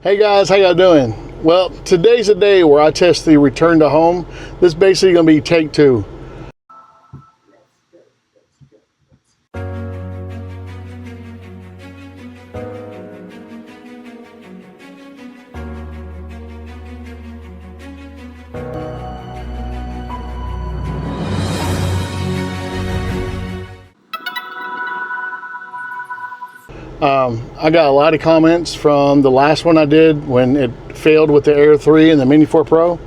Hey guys, how y'all doing? Well, today's the day where I test the return to home. This is basically gonna be take two. I got a lot of comments from the last one I did when it failed with the Air 3 and the Mini 4 Pro.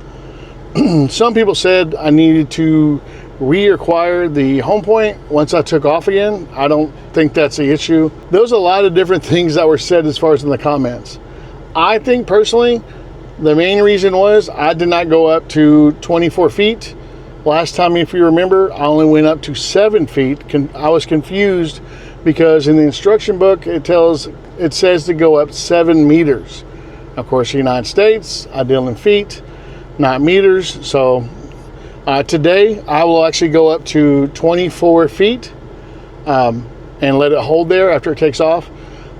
Some people said I needed to reacquire the home point once I took off again. I don't think that's the issue. There's a lot of different things that were said as far as in the comments. I think personally, the main reason was I did not go up to 24 feet. Last time, if you remember, I only went up to 7 feet. I was confused because in the instruction book, it says to go up 7 meters. Of course, the United States, I deal in feet, not meters. So today I will actually go up to 24 feet and let it hold there after it takes off.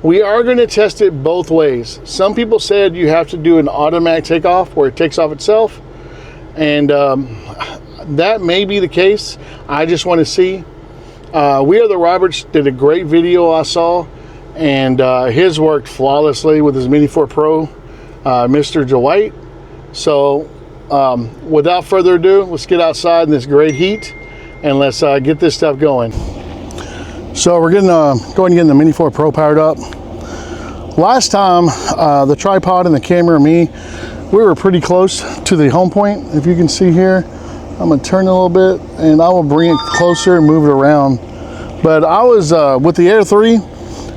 We are going to test it both ways. Some people said you have to do an automatic takeoff where it takes off itself, and that may be the case. I just want to see. We Are the Roberts did a great video I saw, and his worked flawlessly with his Mini 4 Pro, Mr. Dwight. So without further ado, let's get outside in this great heat and let's get this stuff going. So we're going to get the Mini 4 Pro powered up. Last time, the tripod and the camera and me, we were pretty close to the home point. If you can see here, I'm gonna turn it a little bit and I will bring it closer and move it around. But I was, with the Air 3,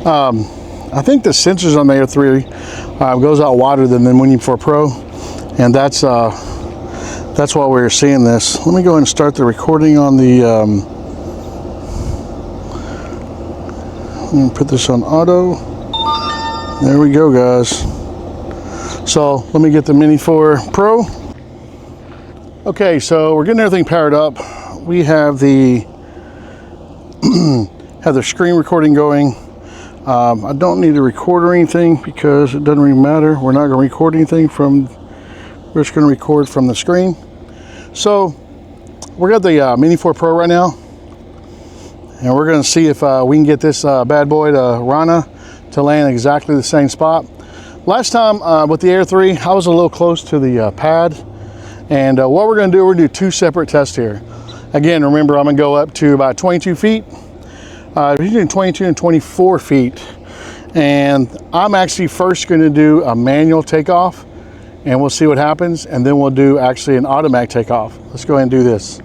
I think the sensors on the Air 3 goes out wider than the Mini 4 Pro. And that's why we were seeing this. Let me go ahead and start the recording on the, let me put this on auto. There we go, guys. So let me get the Mini 4 Pro. Okay, so we're getting everything powered up. We have the screen recording going. I don't need to record or anything because it doesn't really matter. We're not going to record anything we're just going to record from the screen. So we're got the Mini 4 Pro right now, and we're going to see if we can get this bad boy to Rana to land exactly the same spot. Last time with the Air 3, I was a little close to the pad. And what we're going to do, we're going to do 2 separate tests here. Again, remember, I'm going to go up to about 22 feet, between 22 and 24 feet. And I'm actually first going to do a manual takeoff, and we'll see what happens. And then we'll do actually an automatic takeoff. Let's go ahead and do this.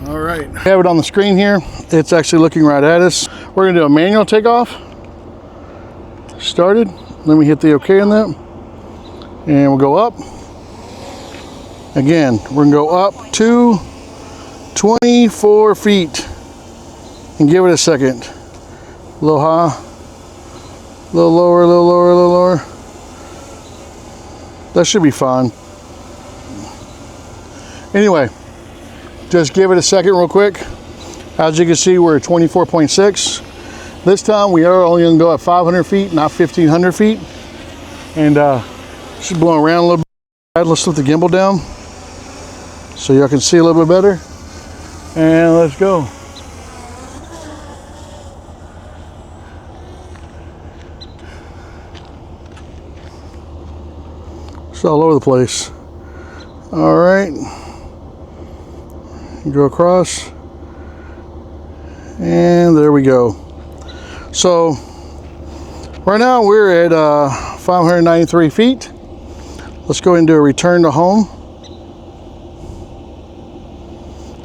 All right, we have it on the screen here. It's actually looking right at us. We're gonna do a manual takeoff. Started. Let me hit the OK on that. And we'll go up. Again, we're gonna go up to 24 feet. And give it a second. A little high, a little lower, a little lower, a little lower. That should be fine. Anyway, just give it a second real quick. As you can see, we're at 24.6. This time we are only gonna go at 500 feet, not 1,500 feet. And just blowing around a little bit. Let's let the gimbal down so y'all can see a little bit better. And let's go. It's all over the place. All right. Go across, and there we go. So right now we're at 593 feet. Let's go ahead and do a return to home,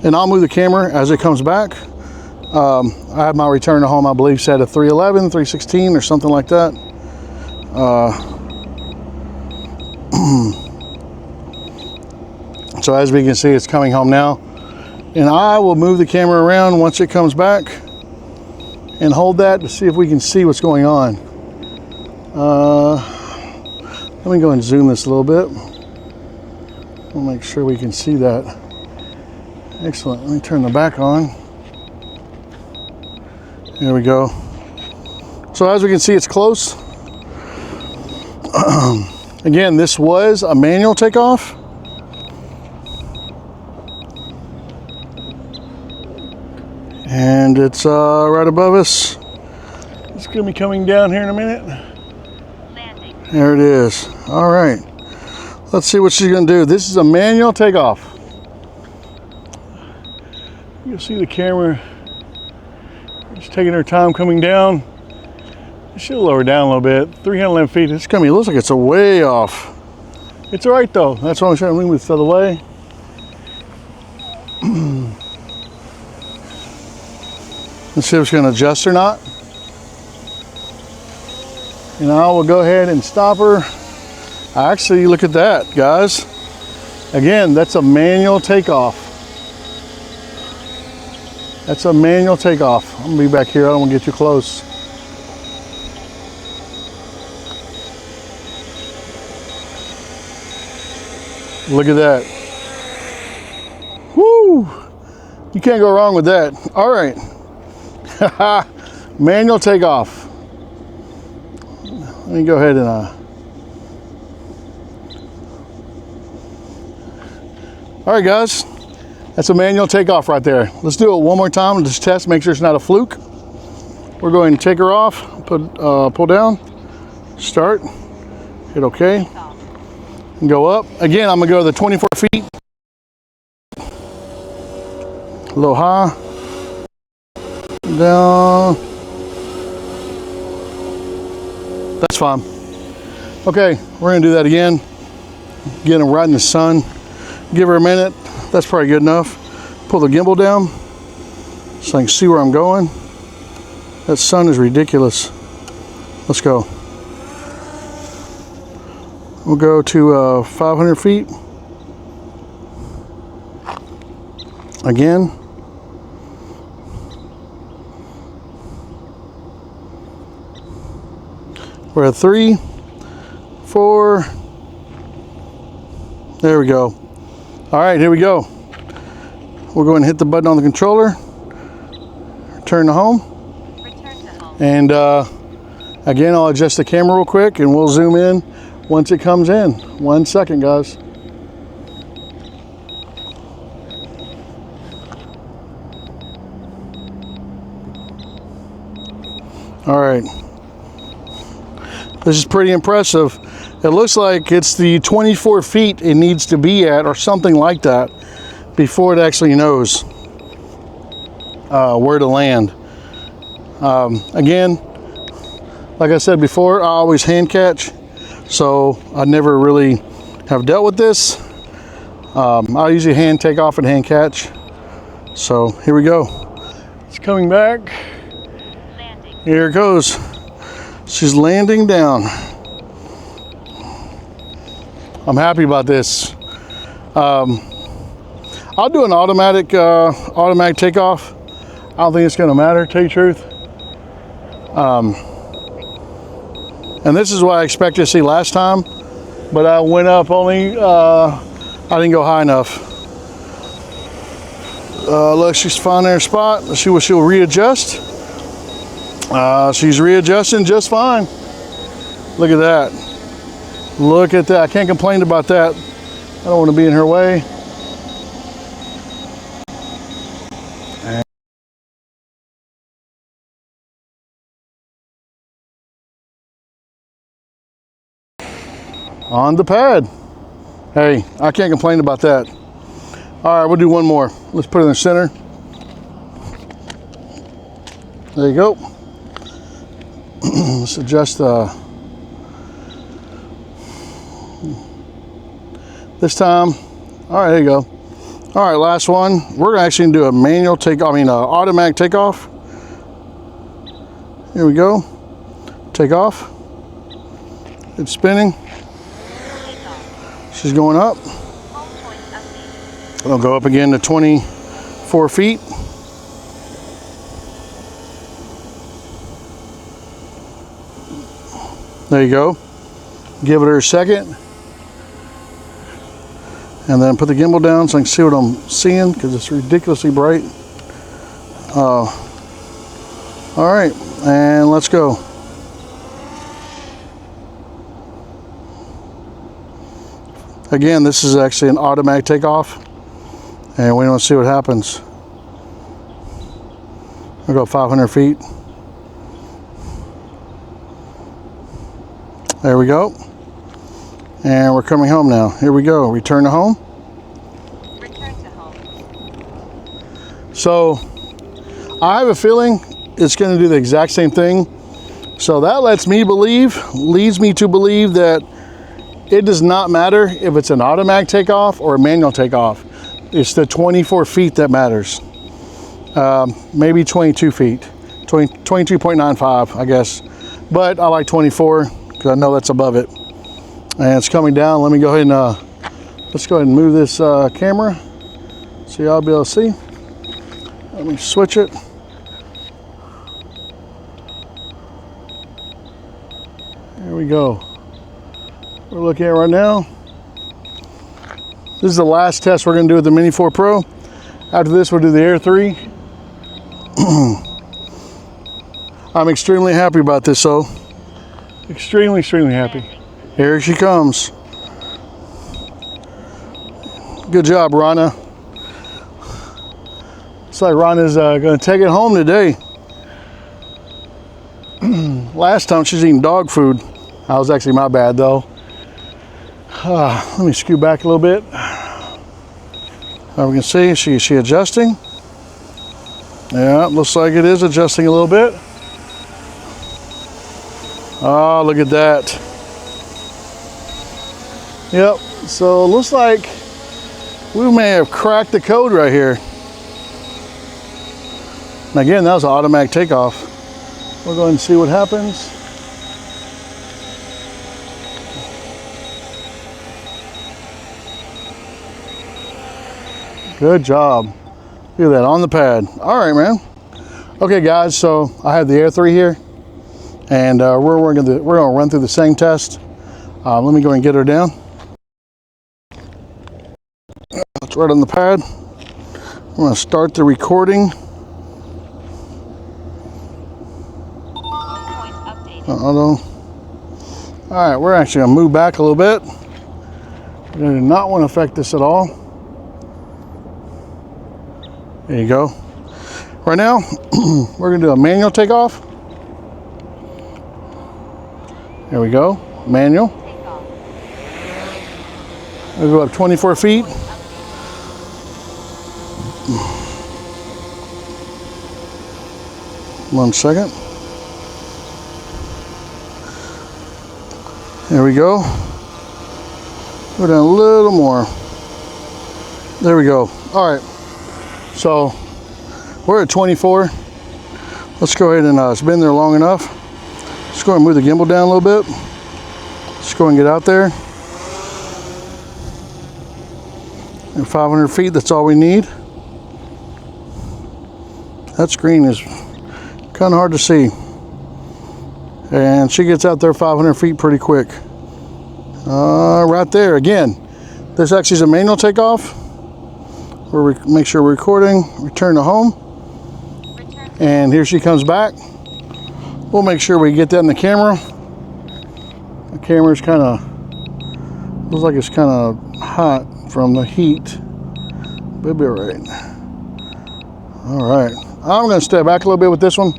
and I'll move the camera as it comes back. I have my return to home, I believe, set at 311, 316 or something like that. So as we can see, it's coming home now. And I will move the camera around once it comes back and hold that to see if we can see what's going on. Let me go and zoom this a little bit. We'll make sure we can see that. Excellent. Let me turn the back on. There we go. So as we can see, it's close. Again, this was a manual takeoff. And it's right above us. It's gonna be coming down here in a minute. Landing. There it is. All right. Let's see what she's gonna do. This is a manual takeoff. You'll see the camera. It's taking her time coming down. She'll lower down a little bit. 311 feet. It's gonna be, it looks like it's a way off. It's all right though. That's why I'm trying to move this other way. Let's see if it's gonna adjust or not. And I will go ahead and stop her. Actually, look at that, guys. Again, that's a manual takeoff. That's a manual takeoff. I'm gonna be back here. I don't want to get too close. Look at that. Woo! You can't go wrong with that. All right. Manual takeoff. Let me go ahead and all right, guys. That's a manual takeoff right there. Let's do it one more time and just test, make sure it's not a fluke. We're going to take her off, pull down, start, hit OK, and go up. Again, I'm gonna go to the 24 feet. A little high, down. That's fine. Okay, we're gonna do that again. Get her right in the sun. Give her a minute. That's probably good enough. Pull the gimbal down so I can see where I'm going. That sun is ridiculous. Let's go. We'll go to 500 feet. Again. We're at 3, 4. There we go. All right, here we go. We'll go ahead and hit the button on the controller. Return to home. Return to home. And again, I'll adjust the camera real quick and we'll zoom in once it comes in. 1 second, guys. All right. This is pretty impressive. It looks like it's the 24 feet it needs to be at or something like that before it actually knows where to land. Again, like I said before, I always hand catch, so I never really have dealt with this. I usually hand take off and hand catch. So here we go. It's coming back. Landing. Here it goes. She's landing down. I'm happy about this. I'll do an automatic takeoff. I don't think it's going to matter, to tell you the truth. And this is what I expected to see last time, but I went up only. I didn't go high enough. Look, she's finding her spot. Let's see what she'll readjust. She's readjusting just fine. Look at that. Look at that. I can't complain about that. I don't want to be in her way. And on the pad. Hey, I can't complain about that. All right, we'll do one more. Let's put it in the center. There you go. Let's adjust this time. All right, there you go. All right, last one. We're actually gonna do a manual automatic takeoff. Here we go. Take off. It's spinning. She's going up. It'll go up again to 24 feet. There you go. Give it a second. And then put the gimbal down so I can see what I'm seeing because it's ridiculously bright. All right, and let's go. Again, this is actually an automatic takeoff, and we don't see what happens. We'll go 500 feet. There we go. And we're coming home now. Here we go. Return to home. Return to home. So I have a feeling it's going to do the exact same thing. So that leads me to believe that it does not matter if it's an automatic takeoff or a manual takeoff. It's the 24 feet that matters. Maybe 22 feet, 22.95, I guess. But I like 24 because I know that's above it. And it's coming down. Let me go ahead and let's go ahead and move this camera so y'all be able to see. Let me switch it. There we go. We're looking at right now. This is the last test we're going to do with the Mini 4 Pro. After this, we'll do the Air 3. I'm extremely happy about this, so extremely happy. Here she comes. Good job, Rana. Looks like Rana's going to take it home today. Last time she's eating dog food. That was actually my bad, though. Let me scoot back a little bit. Now we can see, is she adjusting? Yeah, looks like it is adjusting a little bit. Oh, look at that. Yep, so it looks like we may have cracked the code right here. And again, that was an automatic takeoff. We'll go ahead and see what happens. Good job. Look at that on the pad. All right, man. Okay, guys, so I have the Air 3 here, and we're gonna run through the same test. Let me go and get her down. It's right on the pad. I'm gonna start the recording. Point updated. All right, we're actually gonna move back a little bit. We do not want to affect this at all. There you go. Right now, we're gonna do a manual takeoff. There we go, manual. Takeoff. We'll go up 24 feet. One second. There we go. Go down a little more. There we go. All right. So we're at 24. Let's go ahead and it's been there long enough. Let's go ahead and move the gimbal down a little bit. Let's go and get out there. And 500 feet, that's all we need. That screen is kind of hard to see. And she gets out there 500 feet pretty quick. Right there, again, this actually is a manual takeoff. We'll make sure we're recording, return to home. And here she comes back. We'll make sure we get that in the camera. The camera's kind of, looks like it's kind of hot from the heat. We'll be all right. All right, I'm gonna step back a little bit with this one.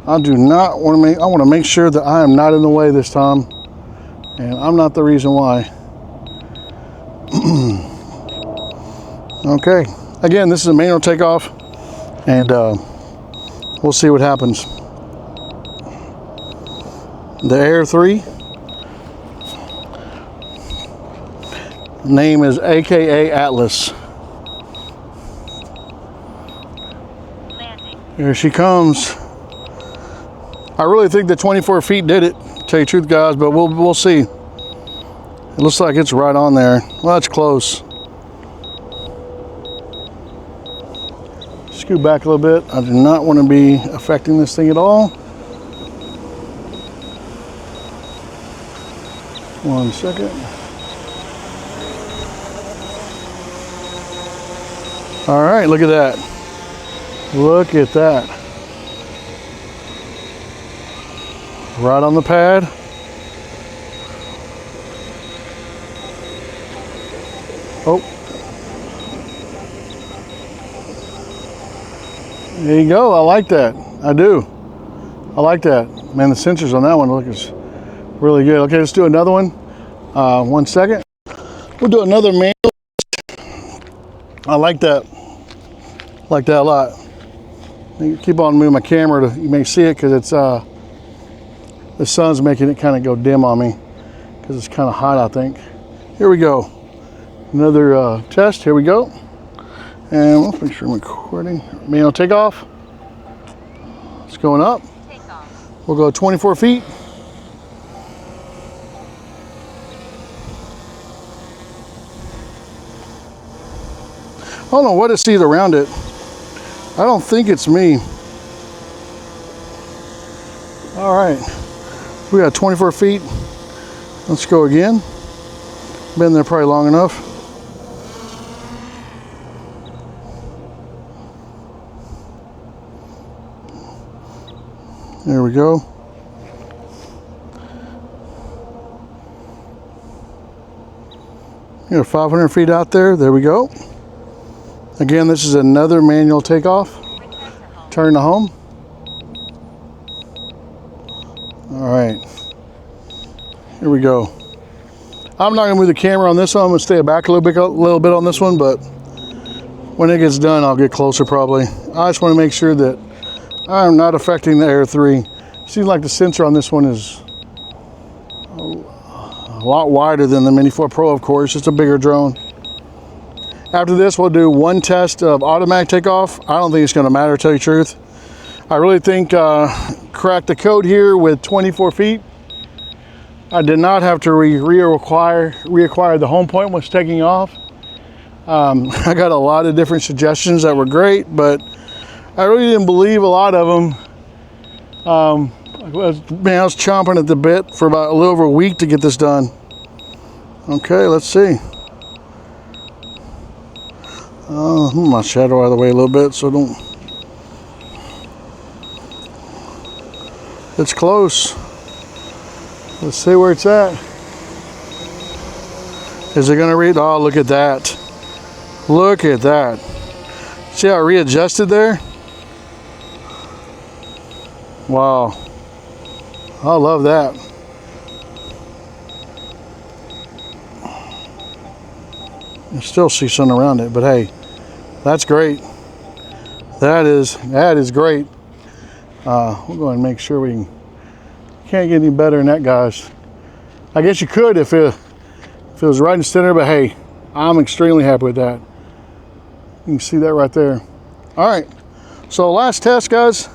I do not want to I want to make sure that I am not in the way this time. And I'm not the reason why. Okay, again, this is a manual takeoff, and we'll see what happens. The Air 3, name is AKA Atlas. Landing. Here she comes. I really think the 24 feet did it, to tell you the truth, guys, but we'll see. It looks like it's right on there. Well, that's close. Scoot back a little bit. I do not want to be affecting this thing at all. One second. All right, look at that. Look at that. Right on the pad. Oh. There you go. I like that. I do. I like that. Man, the sensors on that one look is really good. Okay, let's do another one. 1 second. We'll do another manual. I like that. Like that a lot. Keep on moving my camera to, you may see it because it's the sun's making it kind of go dim on me because it's kind of hot, I think. Here we go. Another test. Here we go. And we'll make sure I'm recording. Manual takeoff. It's going up. Takeoff. We'll go 24 feet. I don't know what it sees around it. I don't think it's me. All right. We got 24 feet. Let's go again. Been there probably long enough. There we go. You're 500 feet out there. There we go. Again, this is another manual takeoff. Turn to home. All right. Here we go. I'm not gonna move the camera on this one. I'm gonna stay back a little bit on this one, but when it gets done, I'll get closer probably. I just want to make sure that I'm not affecting the Air 3. Seems like the sensor on this one is a lot wider than the Mini 4 Pro, of course. It's a bigger drone. After this, we'll do one test of automatic takeoff. I don't think it's going to matter, to tell you the truth. I really think cracked the code here with 24 feet. I did not have to reacquire the home point was taking off. I got a lot of different suggestions that were great, but I really didn't believe a lot of them. I was chomping at the bit for about a little over a week to get this done. Okay, let's see. Move my shadow out of the way a little bit so don't. It's close. Let's see where it's at. Is it gonna read? Oh, look at that. Look at that. See how it readjusted there? Wow. I love that. You still see something around it, but hey, that's great. That is great. We'll go ahead and make sure we can't get any better than that, guys. I guess you could if it was right in the center, but hey, I'm extremely happy with that. You can see that right there. All right, so last test, guys.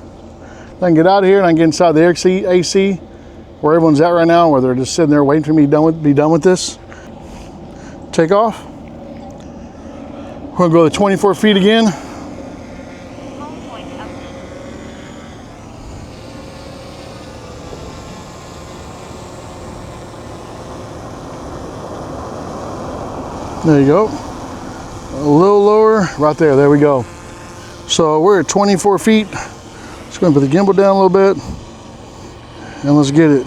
I can get out of here and I can get inside the AC where everyone's at right now, where they're just sitting there waiting for me to be done with this. Take off. We're gonna go to 24 feet again. Home point up. There you go. A little lower, right there, there we go. So we're at 24 feet. Just gonna put the gimbal down a little bit and let's get it.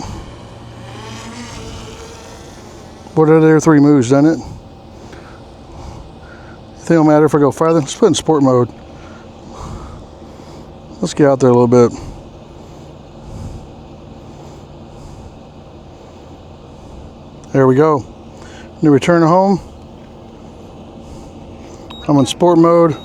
Boy, that Air 3 moves, doesn't it? Think it'll matter if I go farther? Let's put in sport mode. Let's get out there a little bit. There we go. New return to home. I'm in sport mode.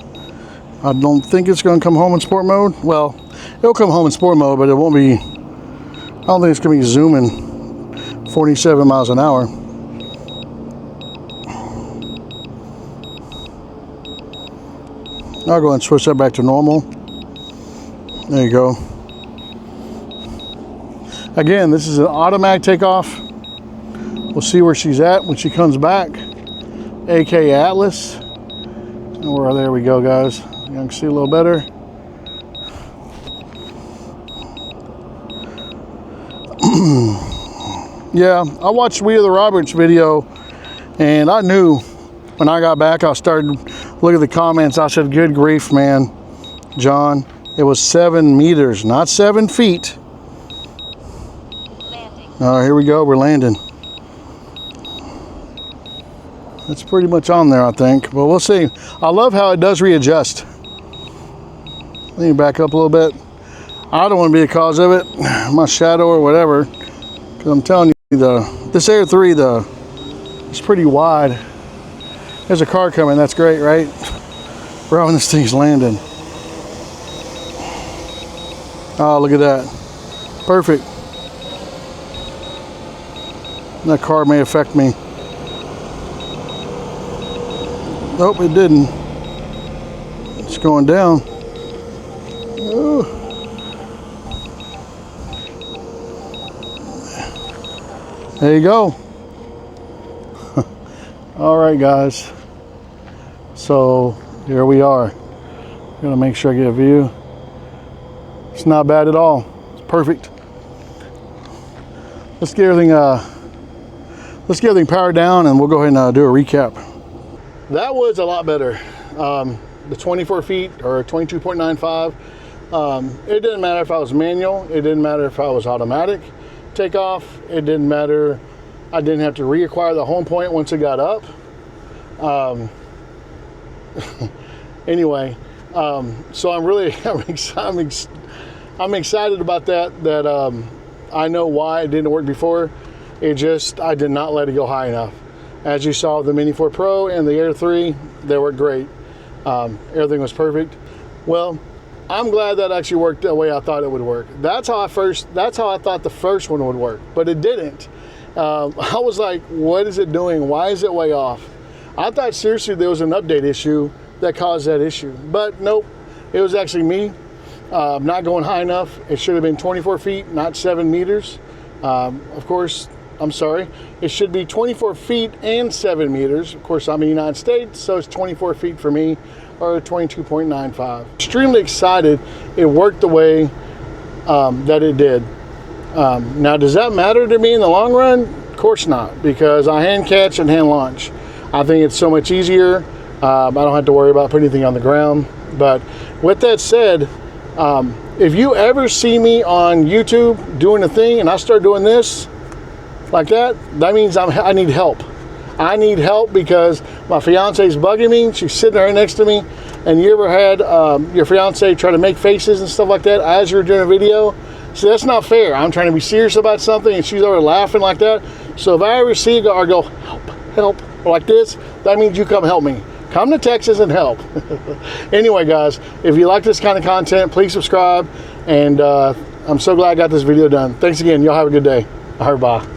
I don't think it's going to come home in sport mode. Well, it'll come home in sport mode, but it won't be. I don't think it's going to be zooming 47 miles an hour. I'll go ahead and switch that back to normal. There you go. Again, this is an automatic takeoff. We'll see where she's at when she comes back. AK Atlas. And where, there we go, guys. You can see a little better. Yeah, I watched We Are the Roberts video, and I knew when I got back, I started looking at the comments. I said, good grief, man, John. It was 7 meters, not 7 feet. All right, here we go. We're landing. It's pretty much on there, I think, but we'll see. I love how it does readjust. Let me back up a little bit. I don't want to be the cause of it, my shadow or whatever, because I'm telling you, this Air 3, it's pretty wide. There's a car coming. That's great, right? Bro, when this thing's landing. Oh, look at that. Perfect. That car may affect me. Nope, it didn't. It's going down. Ooh. There you go. All right, guys. So here we are. I'm gonna make sure I get a view. It's not bad at all. It's perfect. Let's get everything powered down, and we'll go ahead and do a recap. That was a lot better. The 24 feet or 22.95. It didn't matter if I was manual. It didn't matter if I was automatic takeoff. It didn't matter. I didn't have to reacquire the home point once it got up. Anyway, so I'm excited about that. I know why it didn't work before. I did not let it go high enough. As you saw, the Mini 4 Pro and the Air 3, they worked great. Everything was perfect. Well, I'm glad that actually worked the way I thought it would work. That's how I thought the first one would work, but it didn't. I was like, what is it doing? Why is it way off? I thought seriously there was an update issue that caused that issue, but nope. It was actually me not going high enough. It should have been 24 feet, not 7 meters. Of course, I'm sorry. It should be 24 feet and 7 meters. Of course, I'm in the United States, so it's 24 feet for me, or 22.95. Extremely excited it worked the way that it did. Now, does that matter to me in the long run? Of course not, because I hand catch and hand launch. I think it's so much easier. I don't have to worry about putting anything on the ground. But with that said, if you ever see me on YouTube doing a thing and I start doing this like that, that means I need help. I need help because my fiance's bugging me. She's sitting there next to me. And you ever had your fiance try to make faces and stuff like that as you're doing a video? So that's not fair. I'm trying to be serious about something and she's over laughing like that. So if I ever see her or go, help, or like this, that means you come help me. Come to Texas and help. Anyway, guys, if you like this kind of content, please subscribe. And I'm so glad I got this video done. Thanks again. Y'all have a good day. All right, bye.